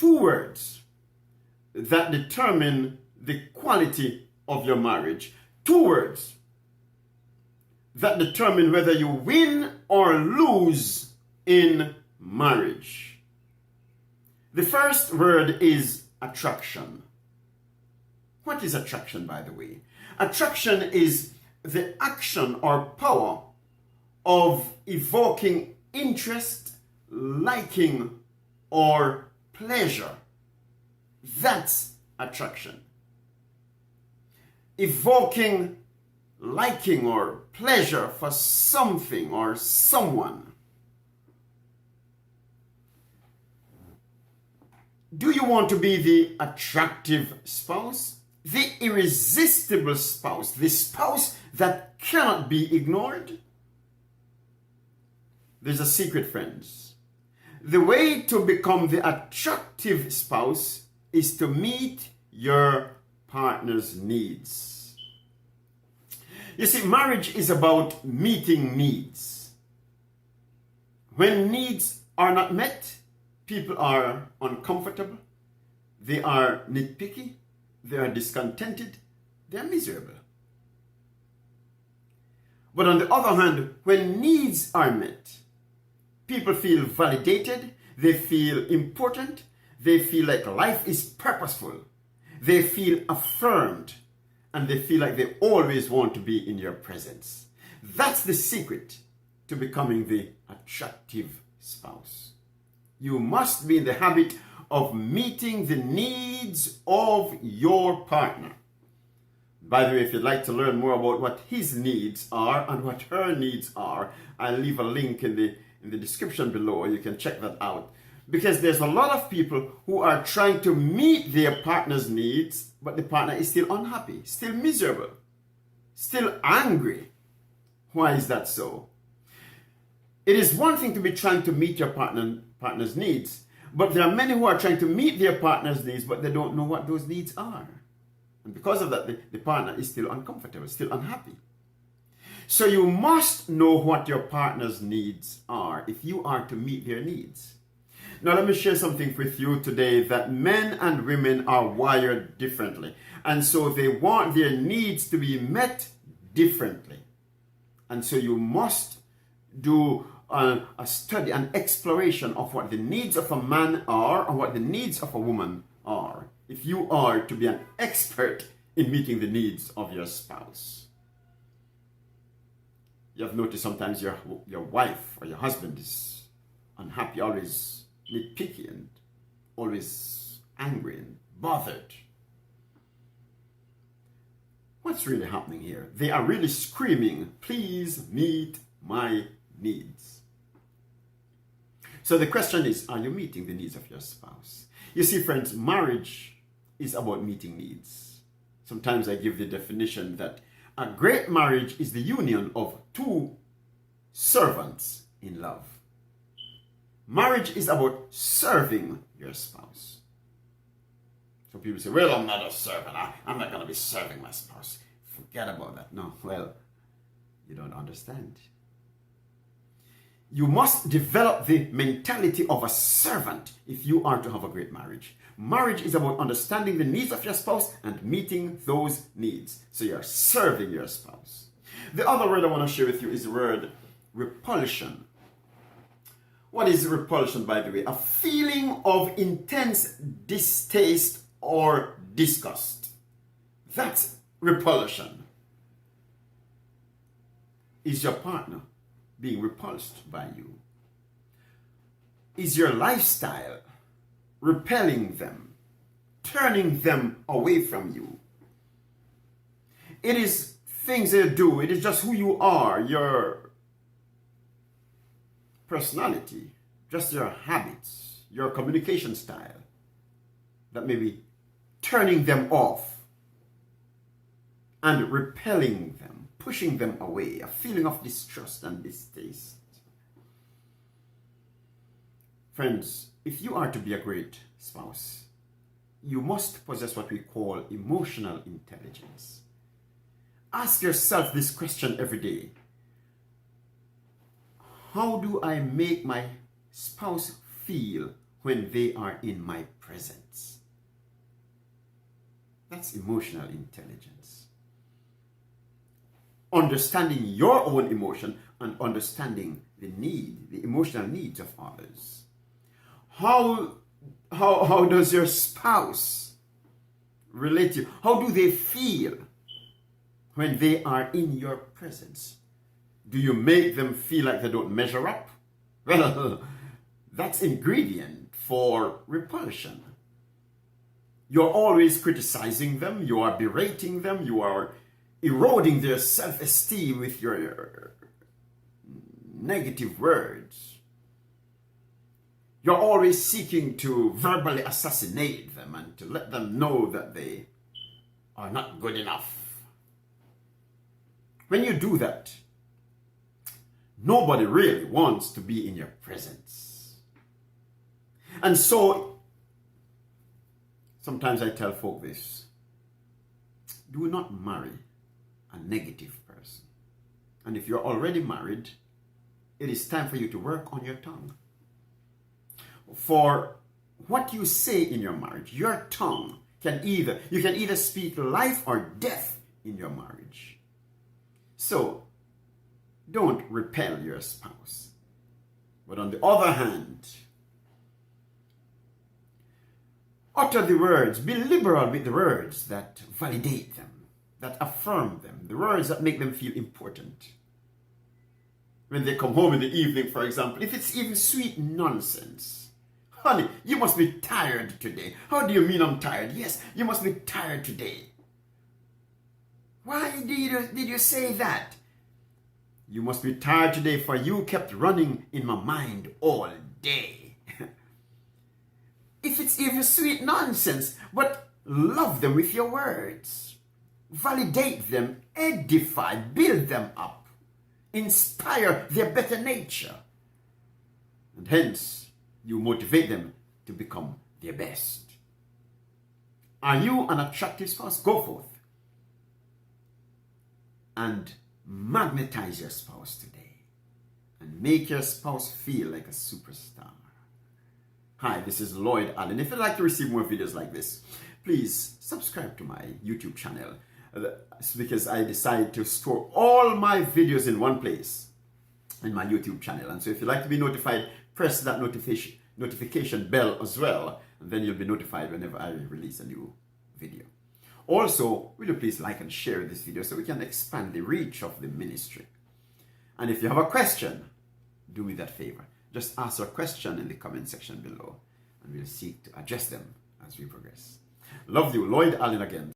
two words that determine the quality of your marriage. Two words that determine whether you win or lose in marriage. The first word is attraction. What is attraction, by the way? Attraction is the action or power of evoking interest, liking, or pleasure. That's attraction. Evoking liking or pleasure for something or someone. Do you want to be the attractive spouse? The irresistible spouse? The spouse that cannot be ignored? There's a secret, friends. The way to become the attractive spouse is to meet your partner's needs. You see, marriage is about meeting needs. When needs are not met, people are uncomfortable, they are nitpicky, they are discontented, they are miserable. But on the other hand, when needs are met, people feel validated, they feel important, they feel like life is purposeful, they feel affirmed, and they feel like they always want to be in your presence. That's the secret to becoming the attractive spouse. You must be in the habit of meeting the needs of your partner. By the way, if you'd like to learn more about what his needs are and what her needs are, I'll leave a link in the description below. You can check that out. Because there's a lot of people who are trying to meet their partner's needs, but the partner is still unhappy, still miserable, still angry. Why is that so? It is one thing to be trying to meet your partner's needs, but there are many who are trying to meet their partner's needs, but they don't know what those needs are. And because of that, the partner is still uncomfortable, still unhappy. So you must know what your partner's needs are if you are to meet their needs. Now let me share something with you today, that men and women are wired differently. And so they want their needs to be met differently. And so you must do a study, an exploration of what the needs of a man are and what the needs of a woman are, if you are to be an expert in meeting the needs of your spouse. You have noticed sometimes your wife or your husband is unhappy, always nitpicky and always angry and bothered. What's really happening here? They are really screaming, please meet my needs. So the question is, are you meeting the needs of your spouse? You see, friends, marriage is about meeting needs. Sometimes I give the definition that a great marriage is the union of two servants in love. Marriage is about serving your spouse. So people say, well, I'm not a servant. I'm not going to be serving my spouse. Forget about that. No, well, you don't understand. You must develop the mentality of a servant if you are to have a great marriage. Marriage is about understanding the needs of your spouse and meeting those needs. So you're serving your spouse. The other word I want to share with you is the word repulsion. What is repulsion, by the way? A feeling of intense distaste or disgust. That's repulsion. Is your partner being repulsed by you? Is your lifestyle repelling them, turning them away from you? It is things they do. It is just who you are, your personality, just your habits, your communication style that may be turning them off and repelling them, pushing them away, a feeling of distrust and distaste. Friends, if you are to be a great spouse, you must possess what we call emotional intelligence. Ask yourself this question every day. How do I make my spouse feel when they are in my presence. That's emotional intelligence. Understanding your own emotion and understanding the emotional needs of others. How does your spouse relate to you? How do they feel when they are in your presence? Do you make them feel like they don't measure up? Well, that's ingredient for repulsion. You're always criticizing them, you are berating them, you are eroding their self-esteem with your negative words. You're always seeking to verbally assassinate them and to let them know that they are not good enough. When you do that, nobody really wants to be in your presence. And so, sometimes I tell folk this: do not marry a negative person. And if you're already married, it is time for you to work on your tongue. For what you say in your marriage, your tongue you can either speak life or death in your marriage. So, don't repel your spouse. But on the other hand, utter the words, be liberal with the words that validate them, that affirm them, the words that make them feel important. When they come home in the evening, for example, if it's even sweet nonsense. Honey, you must be tired today. How do you mean I'm tired? Yes, you must be tired today. Why did you say that? You must be tired today, for you kept running in my mind all day. If it's even sweet nonsense, but love them with your words. Validate them, edify, build them up, inspire their better nature. And hence, you motivate them to become their best. Are you an attractive spouse? Go forth and magnetize your spouse today and make your spouse feel like a superstar. Hi, this is Lloyd Allen. If you'd like to receive more videos like this, please subscribe to my YouTube channel. It's because I decided to store all my videos in one place in my YouTube channel. And so if you'd like to be notified, press that notification bell as well, and then you'll be notified whenever I release a new video. Also, will you please like and share this video so we can expand the reach of the ministry. And if you have a question, do me that favor. Just ask your question in the comment section below, and we'll seek to address them as we progress. Love you, Lloyd Allen again.